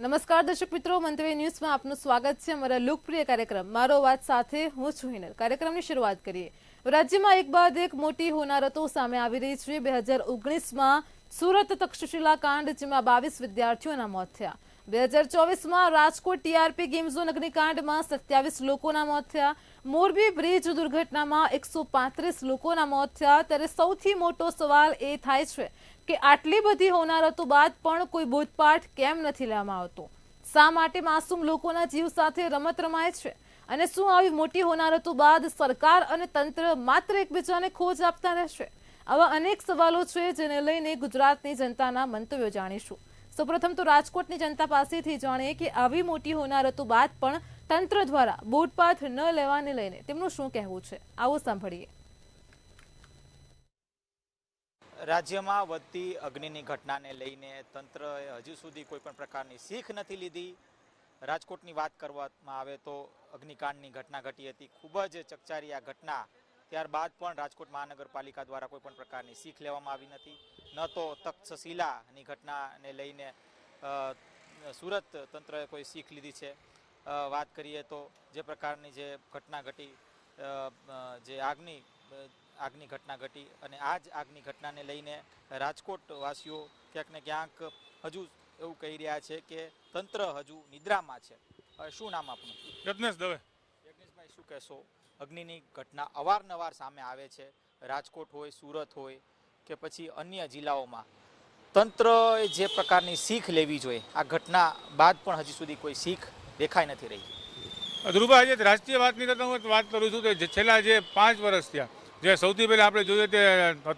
નમસ્કાર દર્શક મિત્રો, મંતવ્ય ન્યૂઝમાં આપનું સ્વાગત છે. અમારા લોકપ્રિય કાર્યક્રમ મારો વાત સાથે હું છું હિનલ. કાર્યક્રમની શરૂઆત કરીએ. રાજ્યમાં એક બાદ એક મોટી હોનારતો સામે આવી રહી છે. 2019માં સુરત તક્ષશિલા કાંડ, જેમાં 22 વિદ્યાર્થીઓના મોત થયા. 2024માં રાજકોટ ટીઆરપી ગેમ ઝોન અગ્નિકાંડમાં 27 લોકોના મોત થયા. મોરબી બ્રિજ દુર્ઘટનામાં 135 લોકોના મોત થયા. ત્યારે સૌથી મોટો સવાલ એ થાય છે કે આટલી બધી હોનારતો બાદ પણ કોઈ બોધપાઠ કેમ નથી લેવામાં આવતો? શા માટે માસૂમ લોકોના જીવ સાથે રમત રમાય છે? અને શું આવી મોટી હોનારતો બાદ સરકાર અને તંત્ર માત્ર એકબીજાને ખોજ આપતા રહેશે? આવા અનેક સવાલો છે, જેને લઈને ગુજરાતની જનતાના મંતવ્યો જાણીશું. સૌપ્રથમ તો રાજકોટની જનતા પાસેથી જાણીએ કે આવી મોટી હોનારતો બાદ પણ તંત્ર દ્વારા બોધપાઠ ન લેવાને લઈને તેમનું શું કહેવું છે. આવો સાંભળીએ. રાજ્યમાં વધતી અગ્નિની ઘટનાને લઈને તંત્રએ હજુ સુધી કોઈ પણ પ્રકારની શીખ નથી લીધી. રાજકોટની વાત કરવામાં આવે તો અગ્નિકાંડની ઘટના ઘટી હતી, ખૂબ જ ચકચારી આ ઘટના. ત્યારબાદ પણ રાજકોટ મહાનગરપાલિકા દ્વારા કોઈ પણ પ્રકારની શીખ લેવામાં આવી નથી. ન તો તક્ષશિલાની ઘટનાને લઈને સુરત તંત્રએ કોઈ શીખ લીધી છે. વાત કરીએ તો જે પ્રકારની જે ઘટના ઘટી, જે આગની ઘટના ઘટી, અને આ જ આગની ઘટનાને લઈને રાજકોટ વાસીઓ ક્યાંક ને ક્યાંક હજુ એવું કહી રહ્યા છે કે તંત્ર હજુ નિદ્રામાં છે. શું નામ આપનું? યજ્ઞેશ દવે. યજ્ઞેશભાઈ, શું કહેશો? અગ્નિની ઘટના અવારનવાર સામે આવે છે, રાજકોટ હોય, સુરત હોય કે પછી અન્ય જિલ્લાઓમાં. તંત્રએ જે પ્રકારની શીખ લેવી જોઈએ, આ ઘટના બાદ પણ હજી સુધી કોઈ શીખ દેખાઈ નથી રહી. ધ્રુવા, આજે રાજકીય વાતની કરતા હું વાત કરું છું કે છેલ્લા જે 5 વર્ષ થયા, જે સૌથી પહેલાં આપણે જોઈએ તે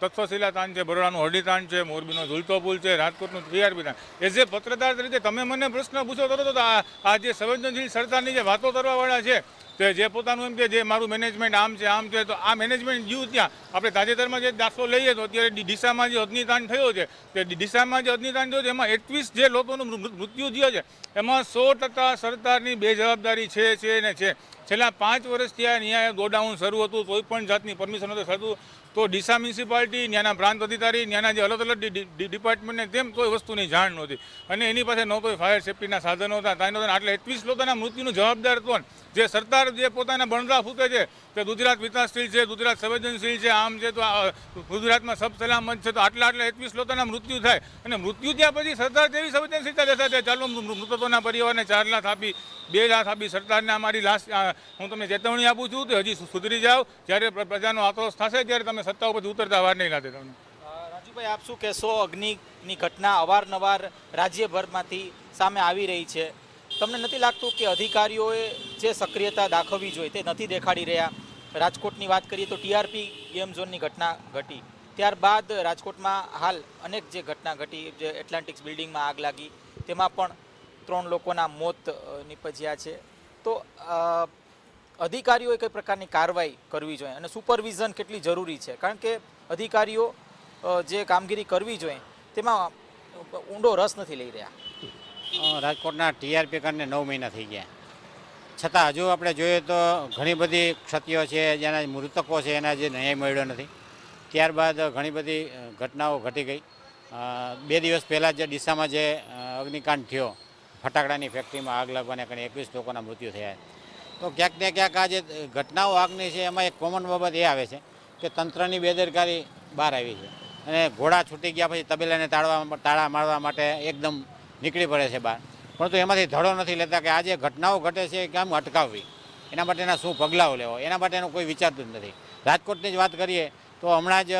તક્ષશિલા તાંડ છે, બરોડાનું હરડી તાંડ છે, મોરબીનો ઝૂલતો પુલ છે, રાજકોટનું ટીઆરપી તાંડ. એઝ એ પત્રકાર તરીકે તમે મને પ્રશ્ન પૂછો કરો તો આ જે સંવેદનશીલ સરકારની જે વાતો કરવાવાળા છે, તે જે પોતાનું એમ કે જે મારું મેનેજમેન્ટ આમ છે, તો આ મેનેજમેન્ટ જીવ ત્યાં આપણે તાજેતરમાં જે દાખલો લઈએ તો અત્યારે ડીસામાં જે અગ્નિકાંડ થયો છે, તે ડીસામાં જે અગ્નિકાંડ થયો છે એમાં 21 જે લોકોનું મૃત્યુ થયો છે, એમાં 100% સરકારની બેજવાબદારી છે. છેલ્લા 5 વર્ષથી આ ન્યાય ગોડાઉન શરૂ હતું, કોઈ પણ જાતની પરમિશન નહોતું થતું, તો ડીસા મ્યુનિસિપાલિટી, ત્યાંના પ્રાંત અધિકારી, ત્યાંના જે અલગ અલગ ડિપાર્ટમેન્ટને તેમ કોઈ વસ્તુની જાણ નહોતી, અને એની પાસે ન કોઈ ફાયર સેફ્ટીના સાધનો હતા, કાંઈ નહોતા. એટલે 21 લોકોના મૃત્યુનું જવાબદાર કોણ? જે સરકાર જે પોતાના બણરા ફૂંકે છે કે ગુજરાત વિકાસશીલ છે, ગુજરાત સંવેદનશીલ છે, આમ છે, તો ગુજરાતમાં સબ સલામત છે, તો આટલા 21 લોકોના મૃત્યુ થાય, અને મૃત્યુ થયા પછી સરકાર તેવી સંવેદનશીલતા દેખાડે, ચાલો મૃતકોના પરિવારને 4 લાખ આપી, 2 લાખ આપી, સરકારને અમારી લાશ, હું તમને ચેતવણી આપું છું કે હજી સુધરી જાઓ. જ્યારે પ્રજાનો આક્રોશ થશે ત્યારે તમે સત્તા ઉપર ઉતરતા વાર નહીં લાગે તમને. રાજુભાઈ, આપ શું કહેશો? અગ્નિની ઘટના અવારનવાર રાજ્યભરમાંથી સામે આવી રહી છે. તમને નથી લાગતું કે અધિકારીઓએ જે સક્રિયતા દાખવવી જોઈએ તે નથી દેખાડી રહ્યા? રાજકોટની વાત કરીએ તો ટીઆરપી ગેમ ઝોનની ઘટના ઘટી, ત્યારબાદ રાજકોટમાં હાલ અનેક જે ઘટના ઘટી, જે એટલાન્ટિક્સ બિલ્ડિંગમાં આગ લાગી, તેમાં પણ 3 લોકોના મોત નીપજ્યા છે. તો અધિકારીઓએ કઈ પ્રકારની કાર્યવાહી કરવી જોઈએ અને સુપરવિઝન કેટલી જરૂરી છે? કારણ કે અધિકારીઓ જે કામગીરી કરવી જોઈએ તેમાં ઊંડો રસ નથી લઈ રહ્યા. રાજકોટના ટીઆરપી કાંડને 9 મહિના થઈ ગયા, છતાં હજુ આપણે જોઈએ તો ઘણી બધી ક્ષતિઓ છે, જેના મૃતકો છે એના જે ન્યાય મળ્યો નથી. ત્યારબાદ ઘણી બધી ઘટનાઓ ઘટી ગઈ. 2 દિવસ પહેલાં જે ડીસામાં જે અગ્નિકાંડ થયો, ફટાકડાની ફેક્ટરીમાં આગ લાગવાને કારણે 21 લોકોના મૃત્યુ થયા. તો ક્યાંક ને ક્યાંક આ જે ઘટનાઓ આગની છે એમાં એક કોમન બાબત એ આવે છે કે તંત્રની બેદરકારી બહાર આવી છે, અને ઘોડા છૂટી ગયા પછી તબેલાને તાળા મારવા માટે એકદમ નીકળી પડે છે બહાર, પરંતુ એમાંથી ધડો નથી લેતા કે આ જે ઘટનાઓ ઘટે છે એ કેમ અટકાવવી, એના માટેના શું પગલાઓ લેવા, એના માટેનું કોઈ વિચારતું જ નથી. રાજકોટની જ વાત કરીએ તો હમણાં જ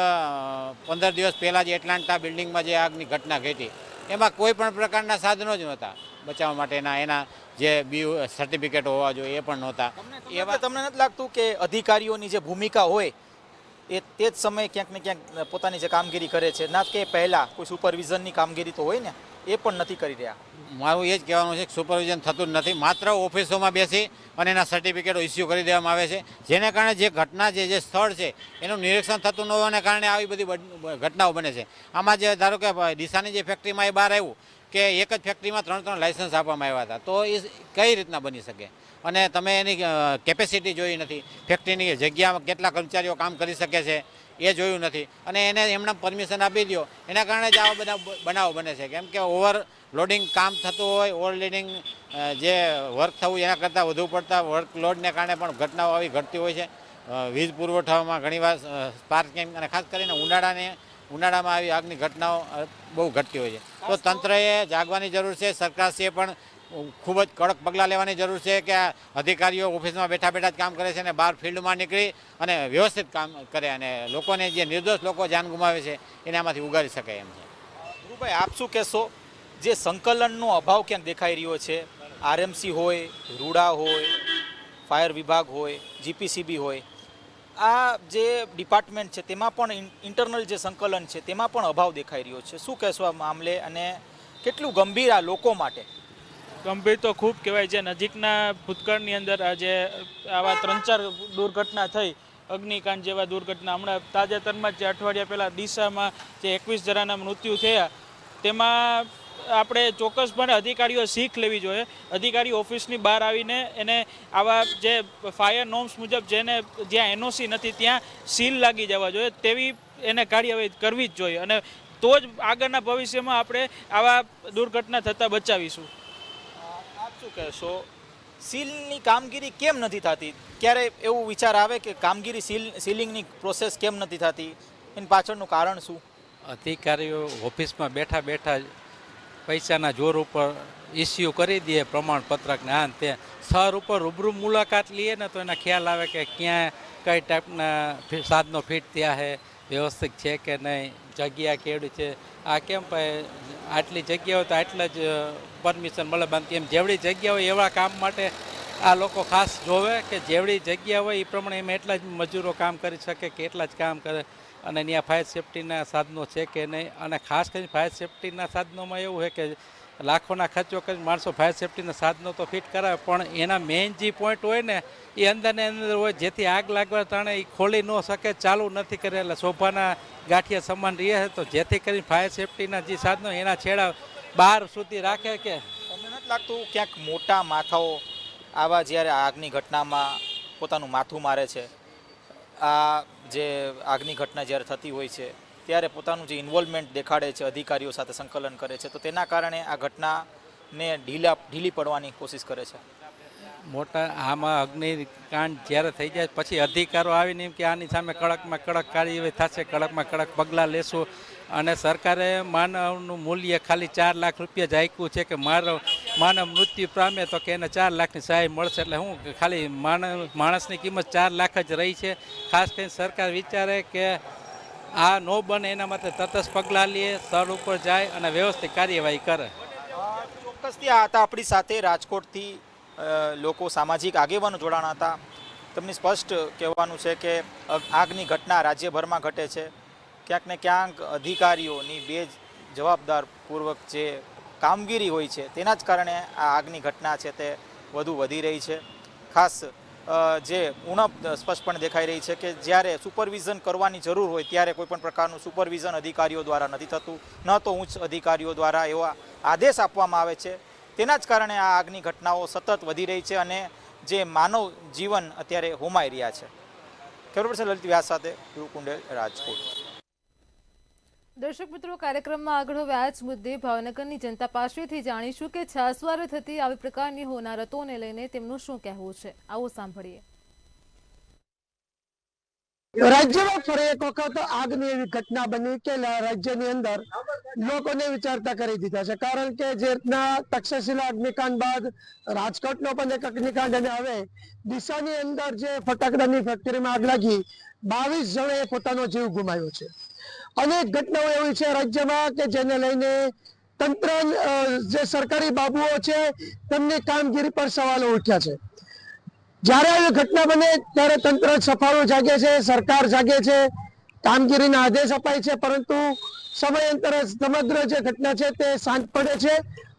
15 દિવસ પહેલાં જે એટલાન્ટા બિલ્ડિંગમાં જે આગની ઘટના ઘટી, એમાં કોઈ પણ પ્રકારના સાધનો જ નહોતા બચાવવા માટેના, એના જે સર્ટિફિકેટ હોવા જોઈએ એ પણ નહોતા. તમને નથી લાગતું કે અધિકારીઓની જે ભૂમિકા હોય એ તે જ સમયે ક્યાંક ને ક્યાંક પોતાની જે કામગીરી કરે છે, ના કે પહેલાં કોઈ સુપરવિઝનની કામગીરી તો હોય ને, એ પણ નથી કરી રહ્યા? મારું એ જ કહેવાનું છે કે સુપરવિઝન થતું જ નથી. માત્ર ઓફિસોમાં બેસી અને એના સર્ટિફિકેટો ઇસ્યુ કરી દેવામાં આવે છે, જેને કારણે જે ઘટના જે સ્થળ છે એનું નિરીક્ષણ થતું ન હોવાને કારણે આવી બધી ઘટનાઓ બને છે. આમાં જે ધારો કે ડીસાની જે ફેક્ટરીમાં એ બહાર આવ્યું કે એક જ ફેક્ટરીમાં 3 લાયસન્સ આપવામાં આવ્યા હતા, તો એ કઈ રીતના બની શકે? અને તમે એની કેપેસિટી જોઈ નથી, ફેક્ટરીની જગ્યામાં કેટલા કર્મચારીઓ કામ કરી શકે છે એ જોયું નથી, અને એને એમણે પરમિશન આપી દો, એના કારણે જ આવા બધા બનાવો બને છે. કેમ કે ઓવરલોડિંગ કામ થતું હોય, ઓવરલોડિંગ જે વર્ક થવું એના કરતાં વધુ પડતા વર્કલોડને કારણે પણ ઘટનાઓ આવી ઘટતી હોય છે. વીજ પુરવઠામાં ઘણીવાર સ્પાર્કિંગ અને ખાસ કરીને ઉનાળામાં આવી આગની ઘટનાઓ બહુ ઘટતી હોય છે. તો તંત્રએ જાગવાની જરૂર છે, સરકારશ્રીએ પણ ખૂબ જ કડક પગલાં લેવાની જરૂર છે કે આ અધિકારીઓ ઓફિસમાં બેઠા બેઠા જ કામ કરે છે અને બહાર ફિલ્ડમાં નીકળી અને વ્યવસ્થિત કામ કરે અને લોકોને, જે નિર્દોષ લોકો જાન ગુમાવે છે એનામાંથી ઉગારી શકાય એમ છે. ધ્રુવભાઈ, આપ શું કહેશો? જે સંકલનનો અભાવ ક્યાંક દેખાઈ રહ્યો છે, આરએમસી હોય, રૂડા હોય, ફાયર વિભાગ હોય, જીપીસીબી હોય, આ જે ડિપાર્ટમેન્ટ છે તેમાં પણ ઇન્ટરનલ જે સંકલન છે તેમાં પણ અભાવ દેખાઈ રહ્યો છે. શું કહેશો આ મામલે, અને કેટલું ગંભીર આ લોકો માટે? ગંભીર તો ખૂબ કહેવાય છે. નજીકના ભૂતકાળની અંદર આજે આવા 3-4 દુર્ઘટના થઈ, અગ્નિકાંડ જેવા દુર્ઘટના. હમણાં તાજેતરમાં જે અઠવાડિયા પહેલાં ડીસામાં જે 21 જણાના મૃત્યુ થયા, તેમાં આપણે ચોક્કસપણે અધિકારીઓ શીખ લેવી જોઈએ. અધિકારીઓ ઓફિસની બહાર આવીને એને આવા જે ફાયર નોર્મ્સ મુજબ જેને જ્યાં એનઓસી નથી ત્યાં સીલ લાગી જવા જોઈએ, તેવી એને કાર્યવાહી કરવી જ જોઈએ, અને તો જ આગળના ભવિષ્યમાં આપણે આવા દુર્ઘટના થતાં બચાવીશું. આપ શું કહેશો? સીલની કામગીરી કેમ નથી થતી? ક્યારે એવું વિચાર આવે કે કામગીરી સીલિંગની પ્રોસેસ કેમ નથી થતી? એની પાછળનું કારણ શું? અધિકારીઓ ઓફિસમાં બેઠા બેઠા પૈસાના જોર ઉપર ઇસ્યુ કરી દે પ્રમાણપત્રકને, આ તે સ્થળ ઉપર રૂબરૂ મુલાકાત લઈએ ને તો એના ખ્યાલ આવે કે ક્યાં કઈ ટાઈપના સાધનો ફિટ થયા છે, વ્યવસ્થિત છે કે નહીં, જગ્યા કેવડી છે. આ કેમ ભાઈ આટલી જગ્યા હોય તો આટલા જ પરમિશન મળે, બાકી એમ જેવડી જગ્યા હોય એવા કામ માટે આ લોકો ખાસ જોવે કે જેવડી જગ્યા હોય એ પ્રમાણે એમ એટલા જ મજૂરો કામ કરી શકે કે એટલા જ કામ કરે, અને ત્યાં ફાયર સેફ્ટીના સાધનો છે કે નહીં. અને ખાસ કરીને ફાયર સેફ્ટીના સાધનોમાં એવું છે કે લાખોના ખર્ચો કરી માણસો ફાયર સેફ્ટીના સાધનો તો ફિટ કરાવે, પણ એના મેઇન જે પોઈન્ટ હોય ને એ અંદરને અંદર હોય, જેથી આગ લાગવા તાણે એ ખોલી ન શકે, ચાલુ નથી કરે, એટલે શોભાના ગાંઠિયા સમાન રહે છે. તો જેથી કરીને ફાયર સેફ્ટીના જે સાધનો એના છેડા બહાર સુધી રાખે. કે તમને નથી લાગતું ક્યાંક મોટા માથાઓ આવા જ્યારે આગની ઘટનામાં પોતાનું માથું મારે છે, આ જે આગની ઘટના જ્યારે થતી હોય છે ત્યારે પોતાનું જે ઇન્વોલ્વમેન્ટ દેખાડે છે, અધિકારીઓ સાથે સંકલન કરે છે, તો તેના કારણે આ ઘટનાને ઢીલી પડવાની કોશિશ કરે છે? મોટા આમાં અગ્નિકાંડ જ્યારે થઈ જાય પછી અધિકારો આવીને એમ કે આની સામે કડકમાં કડક કાર્યવાહી થશે, કડકમાં કડક પગલાં લેશું. અને સરકારે માનવનું મૂલ્ય ખાલી 4 લાખ રૂપિયા જ આપ્યું છે કે માનવ મૃત્યુ પામે તો કે એને 4 લાખની સહાય મળશે. એટલે હું ખાલી માણસની કિંમત 4 લાખ જ રહી છે. ખાસ કરીને સરકાર વિચારે કે આ ન બને એના માટે તટસ્થ પગલાં લે, સ્થળ ઉપર જાય અને વ્યવસ્થિત કાર્યવાહી કરે. ચોક્કસથી આ હતા આપણી સાથે રાજકોટથી લોકો, સામાજિક આગેવાનો જોડાણા હતા. તમને સ્પષ્ટ કહેવાનું છે કે આગની ઘટના રાજ્યભરમાં ઘટે છે. ક્યાંક ને ક્યાંક અધિકારીઓની બેજવાબદારપૂર્વક જે કામગીરી હોય છે તેના જ કારણે આ આગની ઘટના છે તે વધુ વધી રહી છે. ખાસ જે ઉણપ સ્પષ્ટપણે દેખાઈ રહી છે કે જ્યારે સુપરવિઝન કરવાની જરૂર હોય ત્યારે કોઈપણ પ્રકારનું સુપરવિઝન અધિકારીઓ દ્વારા નથી થતું, ન તો ઉચ્ચ અધિકારીઓ દ્વારા એવા આદેશ આપવામાં આવે છે. તેના જ કારણે આ આગની ઘટનાઓ સતત વધી રહી છે અને જે માનવ જીવન અત્યારે હોમાઈ રહ્યા છે. કેમેરા પર્સન લલિત વ્યાસ સાથે ધ્રુવ કુંડેલ, રાજકોટ. દર્શક મિત્રો, કાર્યક્રમમાં આગળ હવે આ જ મુદ્દે ભાવનગરની જનતા પાસેથી જાણીશું કે છાસવારે થતી આવી પ્રકારની હોનારતોને લઈને તેમનું શું કહેવું છે. આવો સાંભળીએ. રાજ્યમાં ફરી એક વખત આગની એવી ઘટના બની કે રાજ્યની અંદર લોકોને વિચારતા કરી દીધા છે. કારણ કે જે રીતના તક્ષશિલા અગ્નિકાંડ બાદ રાજકોટનો પણ એક અગ્નિકાંડ, અને હવે ડીસાની અંદર જે ફટાકડાની ફેક્ટરીમાં આગ લાગી 22 જણાએ પોતાનો જીવ ગુમાવ્યો છે. અનેક ઘટનાઓ એવી છે રાજ્યમાં કે જેને લઈને તંત્ર, જે સરકારી બાબુઓ છે તેમની કામગીરી પર સવાલો ઉઠ્યા છે. જ્યારે આવી ઘટના બને ત્યારે તંત્ર સફાળું જાગે છે, સરકાર જાગે છે, કામગીરીના આદેશ અપાય છે, પરંતુ સમયાંતરે સમગ્ર જે ઘટના છે તે શાંત પડે છે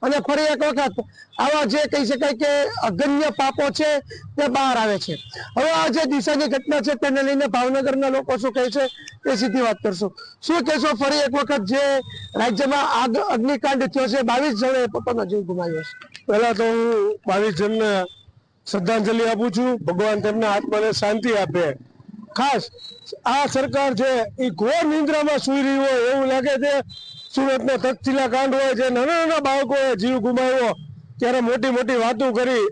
અને ફરી એક વખત આવા જે કહી શકાય કે અગમ્ય પાપો છે તે બહાર આવે છે. હવે આ જે ડીસાની ઘટના છે તેને લઈને ભાવનગરના લોકો શું કહે છે તે સીધી વાત કરશું. શું કહેશો, ફરી એક વખત જે રાજ્યમાં અગ્નિકાંડ થયો છે, 22 જણે પોતાનો જીવ ગુમાવ્યો છે? પહેલા તો હું 22 જણને શ્રદ્ધાંજલિ આપું છું. ભગવાન તેમના આત્માને શાંતિ આપે. ખાસ આ સરકાર છે એ ઘોર નિંદ્રામાં સૂઈ રહી હોય એવું લાગે છે. સુરતનો તક્ષશિલા કાંડ હોય, જે નાના નાના બાળકોએ જીવ ગુમાવ્યો ત્યારે મોટી મોટી વાતો કરી,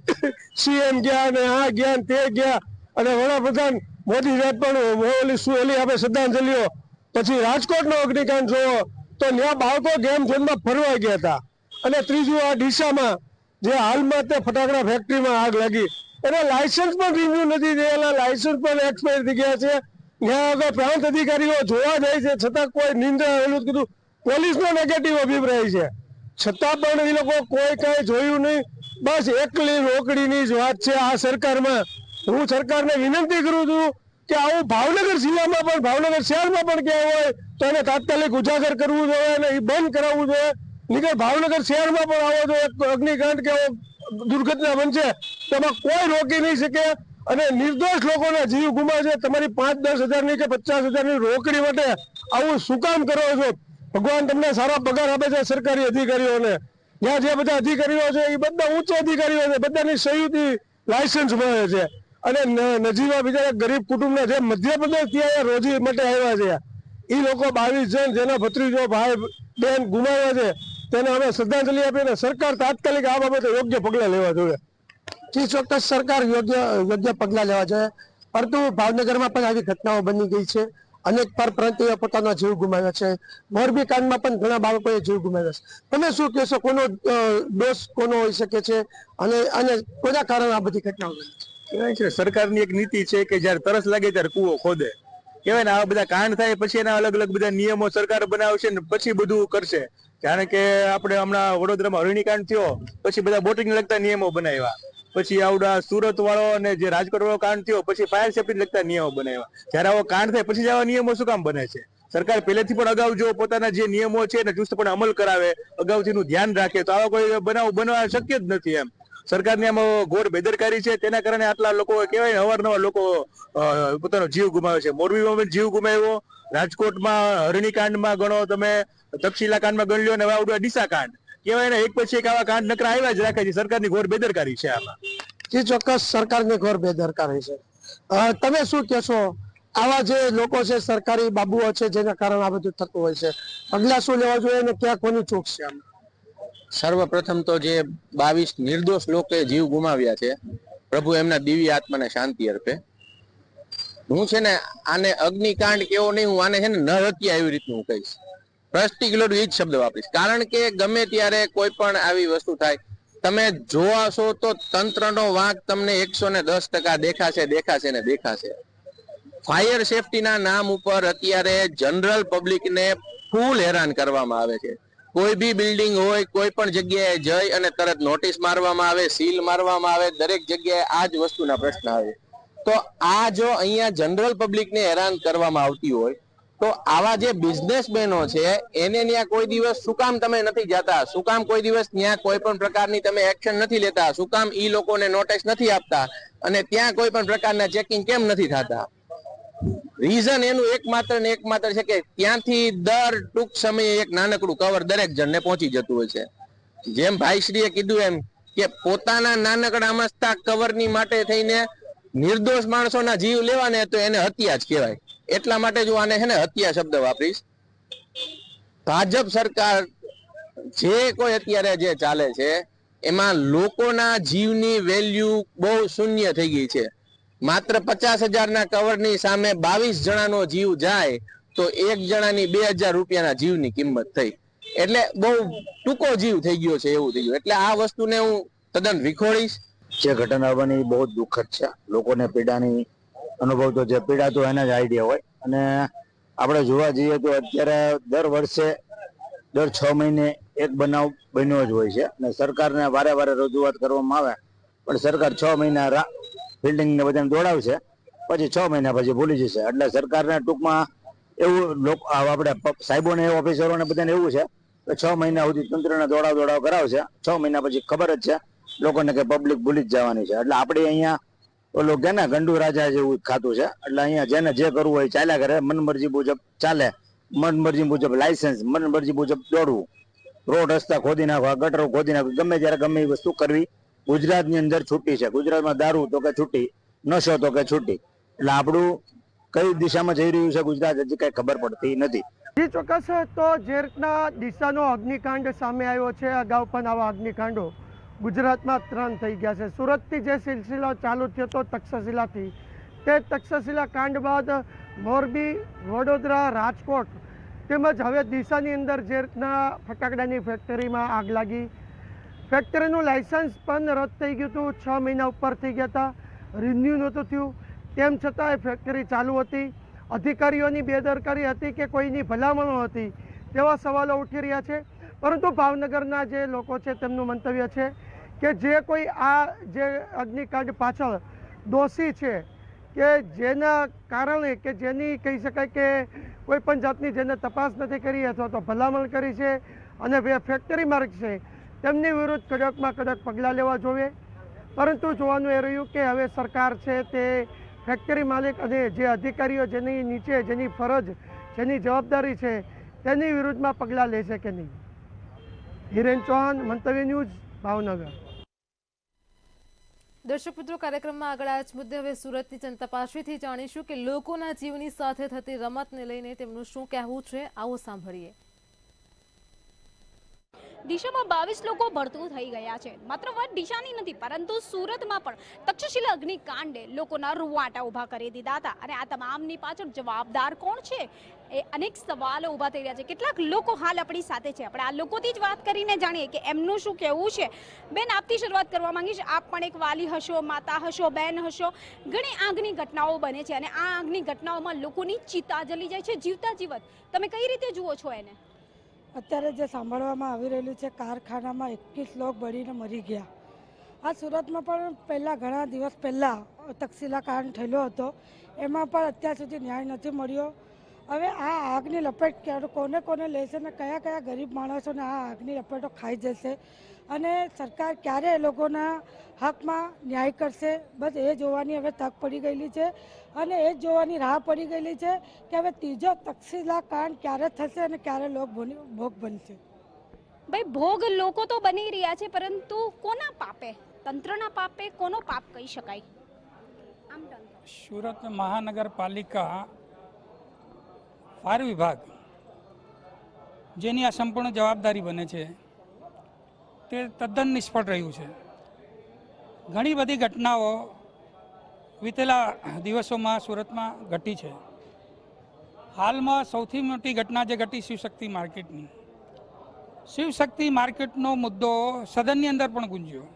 સીએમ ગયા ને આ ગયા ને તે ગયા, અને વડાપ્રધાન મોદી સાહેબ પણ ઓલી આપે શ્રદ્ધાંજલિઓ. પછી રાજકોટનો અગ્નિકાંડ જોયો તો ત્યાં બાળકો ગેમ ઝોનમાં ફરવા ગયા હતા. અને ત્રીજું આ ડીસામાં જે હાલમાં તે ફટાકડા ફેક્ટરીમાં આગ લાગી, એના લાયસન્સ પણ રિન્યુ નથી થયેલા, લાયસન્સ પણ એક્સપાયર થઈ ગયા છે. ત્યાં આગળ પ્રાંત અધિકારીઓ જોવા જાય છે છતાં કોઈ નિંદા, એનું કીધું પોલીસનો નેગેટિવ અભિપ્રાય છે, છતાં પણ એ લોકો કોઈ કઈ જોયું નહીં. બસ એકલી રોકડીની જ વાત છે આ સરકારમાં. હું સરકારને વિનંતી કરું છું કે આવું ભાવનગર જિલ્લામાં પણ, ભાવનગર શહેરમાં પણ ક્યાં હોય તો એને તાત્કાલિક ઉજાગર કરવું જોઈએ અને એ બંધ કરાવવું જોઈએ. નીકળ ભાવનગર શહેરમાં પણ આવો જો એક અગ્નિકાંડ કે દુર્ઘટના બનશે તેમાં કોઈ રોકી નહીં શકે અને નિર્દોષ લોકોના જીવ ગુમાવે છે. તમારી 5-10 હજારની કે 50,000ની રોકડી માટે આવું શું કામ કરો છો? ભગવાન તમને સારા પગાર આપે છે સરકારી અધિકારીઓને. ત્યાં જે બધા અધિકારીઓ છે એ બધા ઉચ્ચ અધિકારીઓ છે, બધાની સહયોગથી લાયસન્સ મળે છે. અને નજીવા બીજા ગરીબ કુટુંબના જે મધ્યપ્રદેશથી અહીંયા રોજી માટે આવ્યા છે, એ લોકો 22 જણ જેના ભત્રીજો ભાઈ બેન ગુમાવ્યા છે તેને અમે શ્રદ્ધાંજલિ આપીને સરકાર તાત્કાલિક આ બાબતે યોગ્ય પગલાં લેવા જોઈએ. જી ચોક્કસ, સરકાર યોગ્ય પગલાં લેવા જોઈએ. પરંતુ ભાવનગરમાં પણ આવી ઘટનાઓ બની ગઈ છે. અનેક પરપ્રાંતિયો પોતાનો જીવ ગુમાવ્યો છે. મોરબી કાંડમાં પણ ઘણા બાળકોએ જીવ ગુમાવ્યા છે. તમે શું કહેશો, કોનો દોષ કોનો હોઈ શકે છે અને કોના કારણે આ બધી ઘટનાઓ બની છે? કહેવાય છે સરકારની એક નીતિ છે કે જ્યારે તરસ લાગે ત્યારે કૂવો ખોદે. કહેવાય ને આવા બધા કાંડ થાય પછી એના અલગ અલગ બધા નિયમો સરકાર બનાવશે ને પછી બધું કરશે. કારણ કે આપણે હમણાં વડોદરામાં હરણીકાંડ થયો પછી બધા બોટિંગ લગતા નિયમો બનાવ્યા, પછી આવડા સુરત વાળો અને જે રાજકોટ વાળો કાંડ થયો પછી ફાયર સેફ્ટી લગતા નિયમો બનાવ્યા. જયારે આવો કાંડ થાય પછી આવા નિયમો શું કામ બને છે? સરકાર પહેલેથી પણ અગાઉ જો પોતાના જે નિયમો છે એને ચુસ્તપણે અમલ કરાવે, અગાઉથી નું ધ્યાન રાખે તો આવા કોઈ બનાવ બનવા શક્ય જ નથી. એમ સરકારની આમાં ઘોર બેદરકારી છે, તેના કારણે આટલા લોકો કહેવાય અવારનવાર લોકો પોતાનો જીવ ગુમાવે છે. મોરબીમાં પણ જીવ ગુમાવ્યો, રાજકોટમાં હરણીકાંડમાં ગણો તમે, તક્ષશિલા કાંડમાં ગણી લો, ને આવડું ડીસા કાંડ. કહેવાય ને એક પછી એક આવા કાંડ નકરા આવ્યા જ રાખે છે. સરકારની ઘોર બેદરકારી છે આમાં. જી ચોક્કસ, સરકારની ઘોર બેદરકારી છે. તમે શું કહેશો, આવા જે લોકો છે, સરકારી બાબુઓ છે, જેના કારણે આ બધું થતું હોય છે, પગલા શું લેવા જોઈએ અને ક્યાં કોની ચૂક છે? સર્વપ્રથમ તો જે 22 નિર્દોષ લોકોએ જીવ ગુમાવ્યા છે, પ્રભુ એમના દિવ્ય આત્માને શાંતિ અર્પે. હું છે ને આને અગ્નિકાંડ કેવો નહીં, હું આને છે ને નરહત્યા એવી રીતનું હું કહીશ. પર્ટિક્યુલર એ જ શબ્દ વાપરીશ. કારણ કે ગમે ત્યારે કોઈ પણ આવી વસ્તુ થાય, તમે જોવાશો તો તંત્રનો વાંક તમને 110% દેખાશે ને દેખાશે. ફાયર સેફટીના નામ ઉપર અત્યારે જનરલ પબ્લિકને ફૂલ હેરાન કરવામાં આવે છે. કોઈ બી બિલ્ડિંગ હોય, કોઈ પણ જગ્યાએ જઈ અને તરત નોટિસ મારવામાં આવે, સીલ મારવામાં આવે, દરેક જગ્યાએ આ જ વસ્તુના પ્રશ્ન આવે. તો આ જો અહીંયા જનરલ પબ્લિકને હેરાન કરવામાં આવતી હોય તો આવા જે બિઝનેસમેનો છે એને ત્યાં કોઈ દિવસ શું કામ તમે નથી જતા? શું કામ કોઈ દિવસ ત્યાં કોઈ પણ પ્રકારની તમે એક્શન નથી લેતા? શું કામ ઈ લોકોને નોટિસ નથી આપતા? અને ત્યાં કોઈ પણ પ્રકારના ચેકિંગ કેમ નથી થતા? રીઝન એનું એકમાત્ર છે કે ત્યાંથી દર ટૂંક સમયે એક નાનકડું કવર દરેક જણને પહોંચી જતું હોય છે. જેમ ભાઈશ્રીએ કીધું એમ કે પોતાના નાનકડા મસ્તા કવરની માટે થઈને નિર્દોષ માણસોના જીવ લેવાને તો એને હત્યા જ કહેવાય. એટલા માટે જો આને છે ને હત્યા શબ્દ વાપરીશ. ભાજપ સરકાર જે કોઈ અત્યારે જે ચાલે છે એમાં લોકોના જીવની વેલ્યુ બહુ શૂન્ય થઈ ગઈ છે. માત્ર 50,000ના કવરની સામે 22 જણાનો જીવ જાય તો એક જણાની 2,000 રૂપિયાના જીવની કિંમત થઈ. એટલે બહુ ટૂંકો જીવ થઈ ગયો છે, એવું થઈ ગયું. એટલે આ વસ્તુને હું તદ્દન વિખોડીશ. જે ઘટના બની બહુ દુઃખદ છે. લોકોને પીડાની અનુભવ તો જે પીડાતો એના જ આઈડિયા હોય. અને આપણે જોવા જઈએ તો અત્યારે દર વર્ષે દર 6 મહિને એક બનાવ બન્યો જ હોય છે. અને સરકારને વારે વારે રજૂઆત કરવામાં આવે પણ સરકાર 6 મહિના બિલ્ડિંગ ને બધાને દોડાવશે, પછી 6 મહિના પછી ભૂલી જશે. એટલે સરકારને ટૂંકમાં એવું આપણે સાહેબોને ઓફિસરોને બધાને એવું છે તો 6 મહિના સુધી તંત્રના દોડાવ કરાવશે. 6 મહિના પછી ખબર જ છે લોકોને કે પબ્લિક ભૂલી જ જવાની છે. એટલે આપણે અહીંયા ઓલો કે ને ગંડુ રાજા જેવું ખાતું છે. એટલે અહીંયા જેને જે કરવું હોય ચાલ્યા કરે, મનમરજી મુજબ ચાલે, મનમરજી મુજબ લાયસન્સ, મનમરજી મુજબ દોડવું, રોડ રસ્તા ખોદી નાખવા, ગટરો ખોદી નાખવા, ગમે ત્યારે ગમે એ વસ્તુ કરવી ગુજરાતની અંદર છૂટી છે. ગુજરાતમાં દારૂ તો કે છૂટી, નશો તો કે છૂટી. એટલે આપણું કઈ દિશામાં જઈ રહ્યું છે ગુજરાત હજી કઈ ખબર પડતી નથી. જી ચોક્કસ. તો જે રીતના ડીસાનો અગ્નિકાંડ સામે આવ્યો છે, અગાઉ પણ આવા અગ્નિકાંડો ગુજરાતમાં 3 થઈ ગયા છે. સુરતથી જે સિલસિલો ચાલુ થયો હતો તક્ષશિલાથી, તે તક્ષશિલા કાંડ બાદ મોરબી, વડોદરા, રાજકોટ તેમજ હવે ડીસાની અંદર જે રીતના ફટાકડાની ફેક્ટરીમાં આગ લાગી, ફેક્ટરીનું લાયસન્સ પણ રદ થઈ ગયું હતું, 6 મહિના ઉપર થઈ ગયા હતા, રિન્યુ નહોતું થયું, તેમ છતાં એ ફેક્ટરી ચાલુ હતી. અધિકારીઓની બેદરકારી હતી કે કોઈની ભલામણો હતી, તેવા સવાલો ઉઠી રહ્યા છે. પરંતુ ભાવનગરના જે લોકો છે તેમનું મંતવ્ય છે કે જે કોઈ આ જે અગ્નિકાંડ પાછળ દોષી છે, કે જેના કારણે કે જેની કહી શકાય કે કોઈ પણ જાતની જેને તપાસ નથી કરી અથવા તો ભલામણ કરી છે અને ફેક્ટરી માર્ક છે, તેમની વિરુદ્ધ કડકમાં કડક પગલાં લેવા જોઈએ. પરંતુ જોવાનું એ રહ્યું કે હવે સરકાર છે તે ફેક્ટરી માલિક અને જે અધિકારીઓ જેની નીચે જેની ફરજ, જેની જવાબદારી છે તેની વિરુદ્ધમાં પગલાં લેશે કે નહીં. હિરેન ચૌહાણ, મંતવ્ય ન્યૂઝ, ભાવનગર. દર્શક મિત્રો, કાર્યક્રમમાં આગળ આ જ મુદ્દે હવે સુરતની જનતા પાસેથી જાણીશું કે લોકોના જીવની સાથે થતી રમતને લઈને તેમનું શું કહેવું છે. આવો સાંભળીએ. ડીસામાં 22 લોકો ભડતું થઈ ગયા છે. માત્ર વાત ડીસાની નથી, પરંતુ સુરતમાં પણ તક્ષશિલા અગ્નિકાંડે લોકોના રૂવાટા ઊભા કરી દીધા હતા. અને આ તમામની પાછળ જવાબદાર કોણ છે, એ અનેક સવાલો ઊભા થઈ રહ્યા છે. કેટલાક લોકો હાલ આપણી સાથે છે, આપણે આ લોકોથી જ વાત કરીને જાણીએ કે એમનું શું કહેવું છે. બેન, આપથી શરૂઆત કરવા માંગીશ. આપ પણ એક વાલી હશો, માતા હશો, બેન હશો. ઘણી આગની ઘટનાઓ બને છે અને આ આગની ઘટનાઓમાં લોકોની ચિતા જલી જાય છે જીવતા જીવત. તમે કઈ રીતે જુઓ છો એને? અત્યારે જે સાંભળવામાં આવી રહેલું છે, કારખાનામાં 21 લોકો બળીને મરી ગયા. આ સુરતમાં પણ પહેલાં ઘણા દિવસ પહેલાં તક્ષશિલા કાંડ થયેલો હતો, એમાં પણ અત્યાર સુધી ન્યાય નથી મળ્યો. હવે આ આગની લપેટ કોને કોને લેશે ને કયા કયા ગરીબ માણસોને આ આગની લપેટો ખાઈ જશે અને સરકાર ક્યારે એ લોકોના હકમાં ન્યાય કરશે, બસ એ જોવાની હવે તક પડી ગયેલી છે. અને એ જોવાની રાહ પડી ગયેલી છે કે હવે ત્રીજો તક્ષશિલા કાંડ ક્યારે થશે અને ક્યારે ભોગ બનશે. ભાઈ, ભોગ લોકો તો બની રહ્યા છે, પરંતુ કોના પાપે? તંત્રના પાપે? કોનો પાપ કહી શકાય? સુરત મહાનગરપાલિકા ફાયર વિભાગ જેની આ સંપૂર્ણ જવાબદારી બને છે તે તદ્દન નિષ્ફળ રહ્યું છે. ઘણી બધી ઘટનાઓ વીતેલા દિવસોમાં સુરતમાં ઘટી છે. હાલમાં સૌથી મોટી ઘટના જે ઘટી શિવશક્તિ માર્કેટની. શિવશક્તિ માર્કેટનો મુદ્દો સદનની અંદર પણ ગુંજ્યો.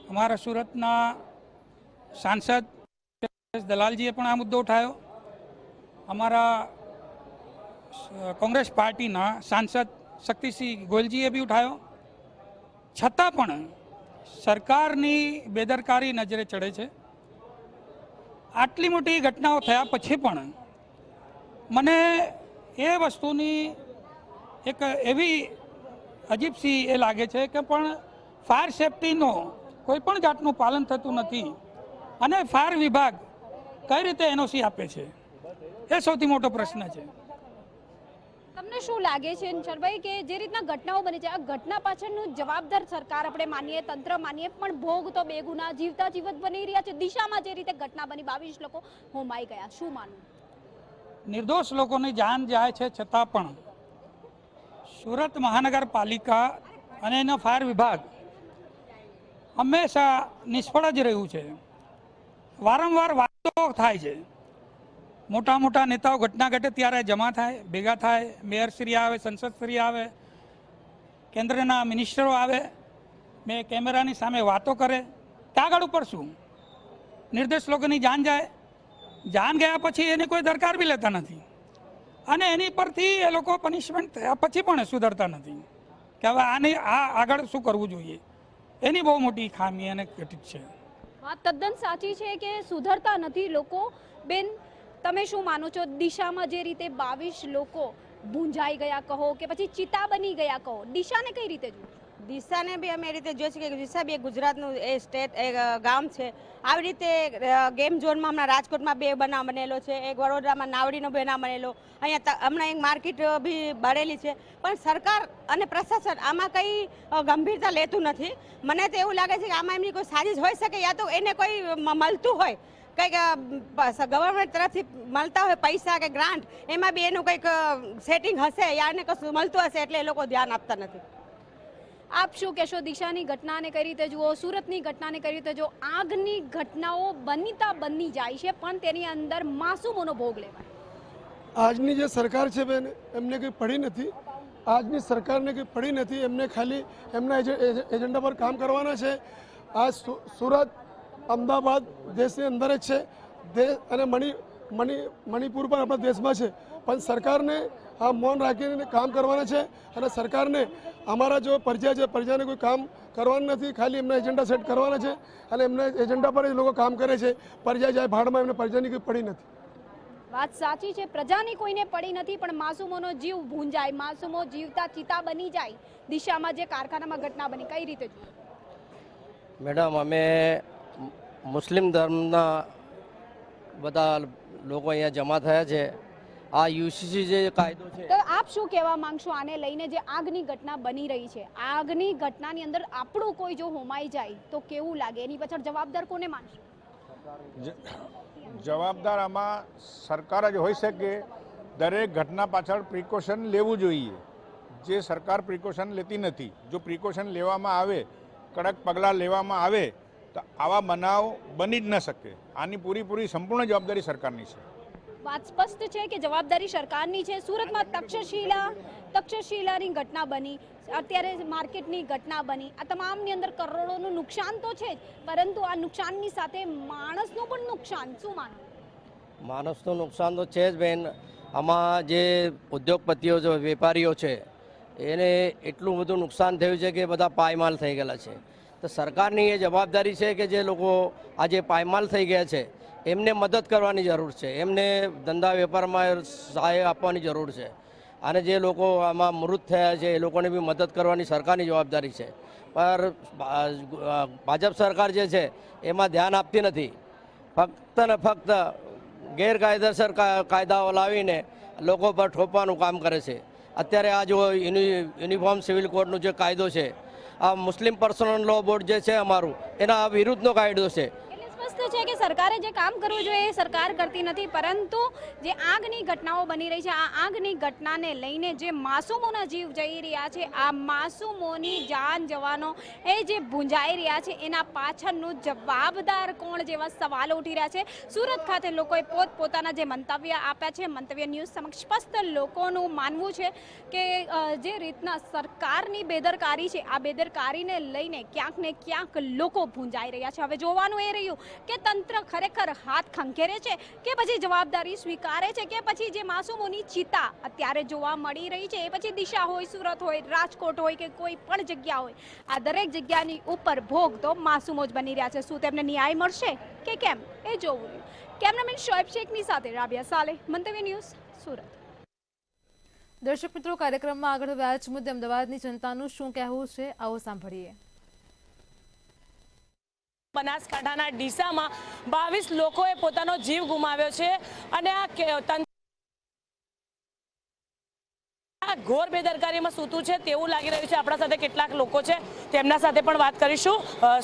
અમારા સુરતના સાંસદ દલાલજીએ પણ આ મુદ્દો ઉઠાવ્યો. અમારા કોંગ્રેસ પાર્ટીના સાંસદ શક્તિસિંહ ગોયલજીએ બી ઉઠાવ્યો. છતાં પણ સરકારની બેદરકારી નજરે ચડે છે. આટલી મોટી ઘટનાઓ થયા પછી પણ મને એ વસ્તુની એક એવી અજીબસી એ લાગે છે કે પણ ફાયર સેફટીનો કોઈ પણ જાતનું પાલન થતું નથી અને ફાયર વિભાગ કઈ રીતે એનઓસી આપે છે, એ સૌથી મોટો પ્રશ્ન છે. તમને શું લાગે છે ચરભાઈ કે જે રીતના ઘટનાઓ બની છે, આ ઘટના પાછળનું જવાબદાર સરકાર આપણે માનીએ, તંત્ર માનીએ, પણ ભોગ તો બેગુના જીવતા જીવત બની રહ્યા છે. દિશામાં જે રીતે ઘટના બની, 22 લોકો હોમાઈ ગયા, શું માનવું? નિર્દોષ લોકોની જાન જાય છે છતાં પણ સુરત મહાનગરપાલિકા અને એનો ફાયર વિભાગ હંમેશા નિષ્ફળ જ રહ્યું છે. વારંવાર વાતો થાય છે, મોટા મોટા નેતાઓ ઘટના ઘટે ત્યારે જમા થાય, ભેગા થાય, મેયરશ્રી આવે, સંસદશ્રી આવે, કેન્દ્રના મિનિસ્ટરો આવે, મેં કેમેરાની સામે વાતો કરે. કાગળ ઉપર શું? નિર્દોષ લોકોની જાન જાય. જાન ગયા પછી એની કોઈ દરકાર બી લેતા નથી અને એની પરથી એ લોકો પનિશમેન્ટ થયા પછી પણ સુધરતા નથી કે હવે આને આ આગળ શું કરવું જોઈએ. એની બહુ મોટી ખામી અને ઘટિત છે. વાત તદ્દન સાચી છે કે સુધરતા નથી લોકો. બેન, તમે શું માનો છો? દિશામાં જે રીતે 22 લોકો ભૂંજાઈ ગયા કહો કે પછી ચિતા બની ગયા કહો, દિશાને કઈ રીતે જુઓ? દિશાને બી અમે એ રીતે જોઈએ છીએ કે દિશા બી ગુજરાતનું એ સ્ટેટ એક ગામ છે. આવી રીતે ગેમ ઝોનમાં હમણાં રાજકોટમાં 2 બનાવ બનેલો છે, એક વડોદરામાં નાવડીનો બનાવ બનેલો, અહીંયા હમણાં એક માર્કેટ બી બળેલી છે. પણ સરકાર અને પ્રશાસન આમાં કંઈ ગંભીરતા લેતું નથી. મને તો એવું લાગે છે કે આમાં એમની કોઈ સાજિશ હોઈ શકે, યા તો એને કોઈ મળતું હોય, કંઈક ગવર્મેન્ટ તરફથી મળતા હોય પૈસા કે ગ્રાન્ટ, એમાં બી એનું કંઈક સેટિંગ હશે યા એને કશું મળતું હશે એટલે એ લોકો ધ્યાન આપતા નથી. આપ શું કહેશો? દિશાની ઘટનાને કઈ રીતે જુઓ, સુરતની ઘટનાને કઈ રીતે જુઓ? આગની ઘટનાઓ બની જાય છે પણ તેની અંદર માસૂમોનો ભોગ લેવાય. આજની જે સરકાર છે બેન, એમને કંઈ પડી નથી. આજની સરકારને કંઈ પડી નથી. એમને ખાલી એમના એજન્ડા પર કામ કરવાના છે. આ સુરત, અમદાવાદ દેશની અંદર જ છે અને મણિપુર પણ આપણા દેશમાં છે. પણ સરકારને આ મૌન રાખીને કામ કરવાના છે અને સરકારને અમારા જો પ્રજા છે, પ્રજાને કોઈ કામ કરવાનું નથી, ખાલી એમના એજન્ડા સેટ કરવાના છે અને એમના એજન્ડા પર જ લોકો કામ કરે છે. પ્રજા જાય ભાડમાં, એમને પ્રજાની કંઈ પડી નથી. વાત સાચી છે, પ્રજાની કોઈને પડી નથી, પણ માસૂમોનો જીવ ભૂંજાય, માસૂમો જીવતા ચિતા બની જાય. દિશામાં જે કારખાનામાં ઘટના બની, કઈ રીતે જુઓ? મેડમ, અમે મુસ્લિમ ધર્મના બધા લોકો અહીંયા જમા થયા છે. આ યુસીસી જે કાયદો છે, તો આપ શું કહેવા માંગશો આને લઈને? જે આગની ઘટના બની રહી છે, આગની ઘટનાની અંદર આપણું કોઈ જો હોમાઈ જાય તો કેવું લાગે? એની પાછળ જવાબદાર કોને માનશો? જવાબદાર આમાં સરકાર જ હોઈ શકે. દરેક ઘટના પાછળ પ્રિકોશન લેવું જોઈએ, જે સરકાર પ્રિકોશન લેતી નથી. જો પ્રિકોશન લેવામાં આવે, કડક પગલાં લેવામાં આવે તો આવા બનાવ બની જ ન શકે. આની પૂરી સંપૂર્ણ જવાબદારી સરકારની છે. વાત સ્પષ્ટ છે કે જવાબદારી સરકારની છે. સુરતમાં તક્ષશિલાની ઘટના બની, અત્યારે માર્કેટની ઘટના બની, આ તમામની અંદર કરોડોનું નુકસાન તો છે જ, પરંતુ આ નુકસાનની સાથે માણસનું પણ નુકસાન. શું માનો? માણસનું નુકસાન તો છે જ બેન. આમાં જે ઉદ્યોગપતિઓ છે, વેપારીઓ છે, એને એટલું બધું નુકસાન થયું છે કે બધા પાયમાલ થઈ ગયેલા છે. તો સરકારની એ જવાબદારી છે કે જે લોકો આજે પાયમાલ થઈ ગયા છે એમને મદદ કરવાની જરૂર છે, એમને ધંધા વેપારમાં સહાય આપવાની જરૂર છે. અને જે લોકો આમાં મૃત થયા છે એ લોકોને બી મદદ કરવાની સરકારની જવાબદારી છે. પર ભાજપ સરકાર જે છે એમાં ધ્યાન આપતી નથી. ફક્ત ને ફક્ત ગેરકાયદેસર કાયદાઓ લાવીને લોકો પર ઠોપવાનું કામ કરે છે. અત્યારે આ જો યુનિફોર્મ સિવિલ કોડનો જે કાયદો છે, આ મુસ્લિમ પર્સનલ લો બોર્ડ જે છે અમારું, એના વિરુદ્ધનો કાયદો છે. સ્પષ્ટ છે કે સરકારે જે કામ કરવું જોઈએ એ સરકાર કરતી નથી, પરંતુ જે આગની ઘટનાઓ બની રહી છે, આ આગની ઘટનાને લઈને જે માસૂમોના જીવ જઈ રહ્યા છે, આ માસૂમોની જાન જવાનો એ જે ભૂંજાઈ રહ્યા છે, એના પાછળનું જવાબદાર કોણ જેવા સવાલો ઉઠી રહ્યા છે. સુરત ખાતે લોકોએ પોતપોતાના જે મંતવ્ય આપ્યા છે, મંતવ્ય ન્યૂઝ સમક્ષ સ્પષ્ટ લોકોનું માનવું છે કે જે રીતના સરકારની બેદરકારી છે, આ બેદરકારીને લઈને ક્યાંક ને ક્યાંક લોકો ભૂંજાઈ રહ્યા છે. હવે જોવાનું એ રહ્યું કે તંત્ર ખરેખર હાથ ખંખેરે છે કે પછી જવાબદારી સ્વીકારે છે, કે પછી જે માસૂમોની ચિતા અત્યારે જોવા મળી રહી છે એ પછી દિશા હોય, સુરત હોય, રાજકોટ હોય કે કોઈ પણ જગ્યા હોય, આ દરેક જગ્યાની ઉપર ભોગ તો માસૂમો જ બની રહ્યા છે. શું તેમને ન્યાય મળશે કે કેમ એ જોવું રહ્યું. કેમેરામેન શોએબ શેખની સાથે રાબિયા સાલેહ, મંતવ્ય ન્યૂઝ, સુરત. દર્શક મિત્રો, કાર્યક્રમમાં આગળ વ્યાજ મુદ્દે અમદાવાદની જનતાનું શું કહેવું છે, આવો સાંભળીએ. બનાસકાંઠાના ડીસામાં 22 લોકોએ પોતાનો જીવ ગુમાવ્યો છે અને આ ઘોર બેદરકારીમાં સૂતું છે તેવું લાગી રહ્યું છે. આપણા સાથે કેટલાક લોકો છે, તેમના સાથે પણ વાત કરીશું.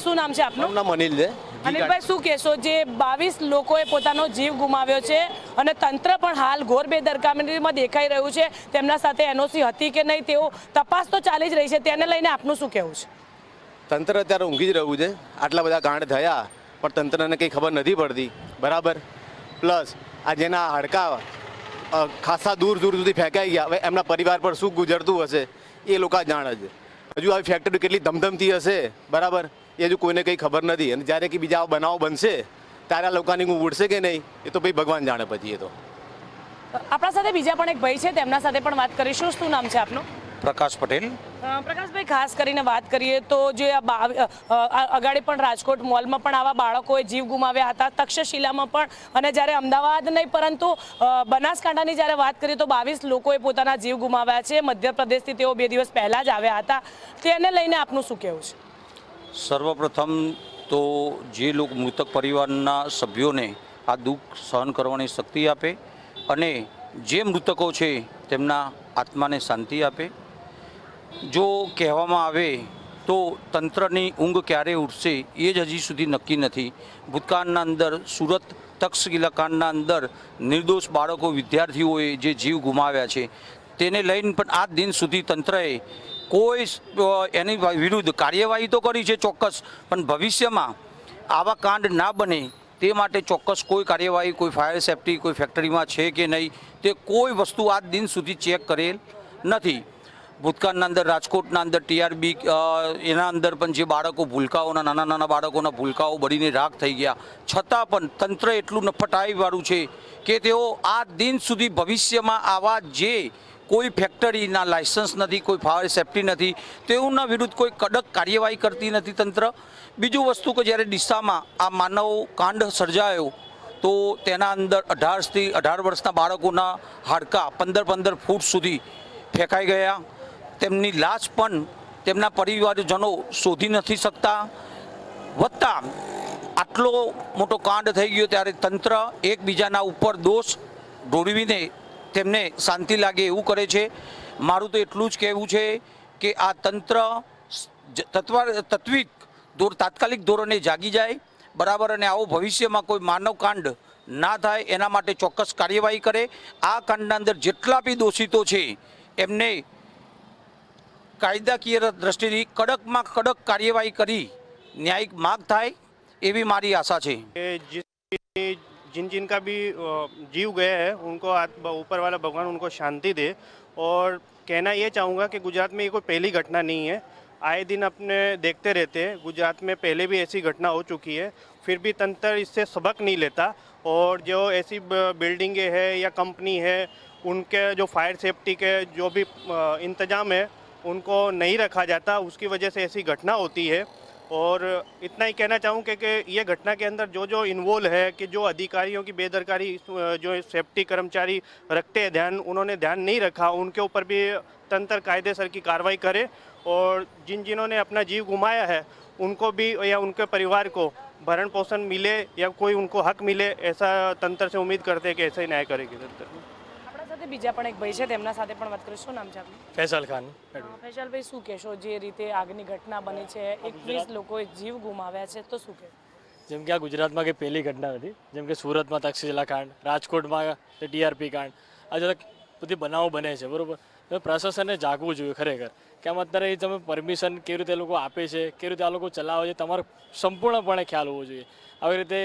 શું નામ છે આપનું? નામ અનિલ છે. અનિલભાઈ, શું કહેશો? જે 22 લોકોએ પોતાનો જીવ ગુમાવ્યો છે અને તંત્ર પણ હાલ ઘોર બેદરકારીમાં દેખાઈ રહ્યું છે, તેમના સાથે એનઓસી હતી કે નહીં તેઓ તપાસ તો ચાલી જ રહી છે, તેને લઈને આપનું શું કહેવું છે? તંત્ર અત્યારે ઊંઘી જ રહ્યું છે. આટલા બધા કાંડ થયા પણ તંત્રને કંઈ ખબર નથી પડતી, બરાબર. પ્લસ આ જેના હાડકા ખાસા દૂર સુધી ફેંકાઈ ગયા, હવે એમના પરિવાર પર શું ગુજરતું હશે એ લોકો જાણે છે. હજુ આવી ફેક્ટરી કેટલી ધમધમતી હશે, બરાબર, એ હજુ કોઈને કંઈ ખબર નથી. અને જ્યારે કે બીજા બનાવો બનશે ત્યારે આ લોકોની ઊંઘ ઉડશે કે નહીં એ તો ભાઈ ભગવાન જાણે. પછી એ તો આપણા સાથે બીજા પણ એક ભાઈ છે, તેમના સાથે પણ વાત કરીશું. શું નામ છે આપનું? પ્રકાશ પટેલ. પ્રકાશભાઈ, ખાસ કરીને વાત કરીએ તો જે અગાડી પણ રાજકોટ મોલમાં પણ આવા બાળકોએ જીવ ગુમાવ્યા હતા, તક્ષશિલામાં પણ, અને જ્યારે અમદાવાદ નહીં પરંતુ બનાસકાંઠાની જ્યારે વાત કરીએ તો 22 લોકોએ પોતાના જીવ ગુમાવ્યા છે. મધ્યપ્રદેશથી તેઓ 2 દિવસ પહેલાં જ આવ્યા હતા. તેને લઈને આપનું શું કહેવું છે? સર્વપ્રથમ તો જે લોકો મૃતક પરિવારના સભ્યોને આ દુઃખ સહન કરવાની શક્તિ આપે અને જે મૃતકો છે તેમના આત્માને શાંતિ આપે. જો કહેવામાં આવે તો તંત્રની ઊંઘ ક્યારે ઉઠશે એ જ હજી સુધી નક્કી નથી. ભૂતકાળના અંદર સુરત તક્ષશિલા કાંડના અંદર નિર્દોષ બાળકો વિદ્યાર્થીઓએ જે જીવ ગુમાવ્યા છે તેને લઈને પણ આજ દિન સુધી તંત્રએ કોઈ એની વિરુદ્ધ કાર્યવાહી તો કરી છે ચોક્કસ, પણ ભવિષ્યમાં આવા કાંડ ના બને તે માટે ચોક્કસ કોઈ કાર્યવાહી, કોઈ ફાયર સેફ્ટી કોઈ ફેક્ટરીમાં છે કે નહીં તે કોઈ વસ્તુ આજ દિન સુધી ચેક કરેલ નથી. ભૂતકાળના અંદર રાજકોટના અંદર ટીઆરબી એના અંદર પણ જે બાળકો ભૂલકાઓના નાના નાના બાળકોના ભૂલકાઓ બળીને રાખ થઈ ગયા, છતાં પણ તંત્ર એટલું નફટાઈવાળું છે કે તેઓ આ દિન સુધી ભવિષ્યમાં આવા જે કોઈ ફેક્ટરીના લાયસન્સ નથી, કોઈ ફાયર સેફ્ટી નથી, તેઓના વિરુદ્ધ કોઈ કડક કાર્યવાહી કરતી નથી તંત્ર. બીજું વસ્તુ કે જ્યારે ડીસામાં આ માનવ કાંડ સર્જાયો તો તેના અંદર 18 વર્ષના બાળકોના હાડકાં 15 ફૂટ સુધી ફેંકાઈ ગયા. તેમની લાશ પણ તેમના પરિવારજનો શોધી નથી શકતા. વત્તા આટલો મોટો કાંડ થઈ ગયો ત્યારે તંત્ર એકબીજાના ઉપર દોષ ઢોળવીને તેમને શાંતિ લાગે એવું કરે છે. મારું તો એટલું જ કહેવું છે કે આ તંત્ર તાત્કાલિક ધોરણે જાગી જાય બરાબર, અને આવો ભવિષ્યમાં કોઈ માનવકાંડ ના થાય એના માટે ચોક્કસ કાર્યવાહી કરે. આ કાંડના અંદર જેટલા બી દોષિતો છે એમને કાયદાકીય દ્રષ્ટિથી કડકમાં કડક કાર્યવાही કરી न्यायिक मार्ग થાય એવી મારી આશા છે. जिन जिन का भी जीव गया है उनको ऊपर वाला भगवान उनको शांति दे. और कहना ये चाहूँगा कि गुजरात में ये कोई पहली घटना नहीं है. आए दिन अपने देखते रहते हैं, गुजरात में पहले भी ऐसी घटना हो चुकी है, फिर भी तंत्र इससे सबक नहीं लेता. और जो ऐसी बिल्डिंगें हैं या कंपनी है उनके जो फायर सेफ्टी के जो भी इंतजाम है उनको नहीं रखा जाता, उसकी वजह से ऐसी घटना होती है. और इतना ही कहना चाहूँ कि ये घटना के अंदर जो जो इन्वॉल्व है कि जो अधिकारियों की बेदरकारी, जो सेफ्टी कर्मचारी रखते हैं ध्यान, उन्होंने ध्यान नहीं रखा, उनके ऊपर भी तंत्र कायदेसर की कार्रवाई करे. और जिन्होंने अपना जीव गुमाया है उनको भी या उनके परिवार को भरण पोषण मिले या कोई उनको हक मिले, ऐसा तंत्र से उम्मीद करते हैं कि ऐसा ही न्याय करेगी तंत्र. બીજા પણ એક ભાઈ છે તેમના સાથે પણ વાત કરીશું. શું નામ છે આપનું? ફૈસલ ખાન. ફૈસલભાઈ, શું કહેશો જે રીતે આગની ઘટના બની છે, 21 લોકોએ જીવ ગુમાવ્યા છે, તો શું કહે? જેમ કે આ ગુજરાતમાં કંઈ પહેલી ઘટના નથી. જેમ કે સુરતમાં તક્ષશિલા કાંડ, રાજકોટમાં ટીઆરપી કાંડ, આ જે બધી બનાવો બને છે બરાબર, તો પ્રશાસને જાગવું જોઈએ ખરેખર કે આમ અત્યારે તમે પરમિશન કેવી રીતે લોકો આપે છે, કેવી રીતે આ લોકો ચલાવે છે, તમારે સંપૂર્ણપણે ખ્યાલ હોવો જોઈએ. આવી રીતે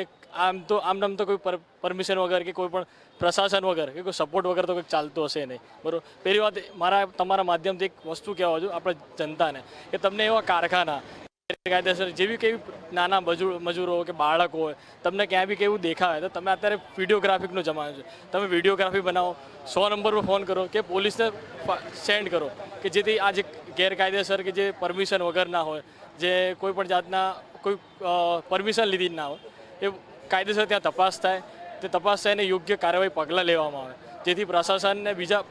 આમ તો કોઈ પરમિશન વગર કે કોઈ પણ પ્રશાસન વગર કે કોઈ સપોર્ટ વગર તો કંઈક ચાલતું હશે નહીં બરાબર. પહેલી વાત તમારા માધ્યમથી એક વસ્તુ કહેવા છું આપણે જનતાને કે તમને એવા કારખાના કાયદેસર જેવી કેવી નાના મજૂરો કે બાળકો હોય તમને ક્યાંય બી કેવું દેખાય તો તમે અત્યારે વિડીયોગ્રાફીનો જમાનો છે, તમે વિડીયોગ્રાફી બનાવો, 100 નંબર પર ફોન કરો કે પોલીસને સેન્ડ કરો કે જેથી આ જે ગેરકાયદેસર કે જે પરમિશન વગર ના હોય, જે કોઈ પણ જાતના કોઈ પરમિશન લીધી ના હોય, એ કાયદેસર ત્યાં તપાસ થાય, તે તપાસ થઈને યોગ્ય કાર્યવાહી પગલાં લેવામાં આવે જેથી પ્રશાસનને બીજા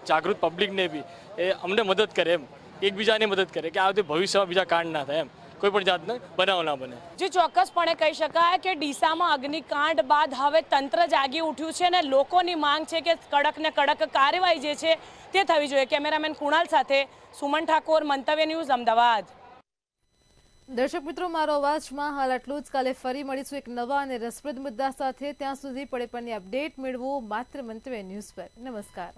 જાગૃત પબ્લિકને બી એ અમને મદદ કરે, એમ એકબીજાને મદદ કરે કે આ વખતે ભવિષ્યમાં બીજા કાંડ ના થાય, એમ કોઈ પણ જાતનો બનાવ ના બને. જે ચોક્કસપણે કહી શકાય કે ડીસામાં અગ્નિકાંડ બાદ હવે તંત્ર જાગી ઉઠ્યું છે અને લોકોની માંગ છે કે કડક ને કડક કાર્યવાહી જે છે તે થવી જોઈએ. કેમેરામેન કુણાલ સાથે સુમન ઠાકોર, મંતવ્ય ન્યૂઝ, અમદાવાદ. દર્શક મિત્રો, મારો અવાજમાં હાલ આટલું જ. કાલે ફરી મળીશું એક નવા અને રસપ્રદ મુદ્દા સાથે. ત્યાં સુધી પડે પણની અપડેટ મેળવો માત્ર મંતવ્ય ન્યૂઝ પર. નમસ્કાર.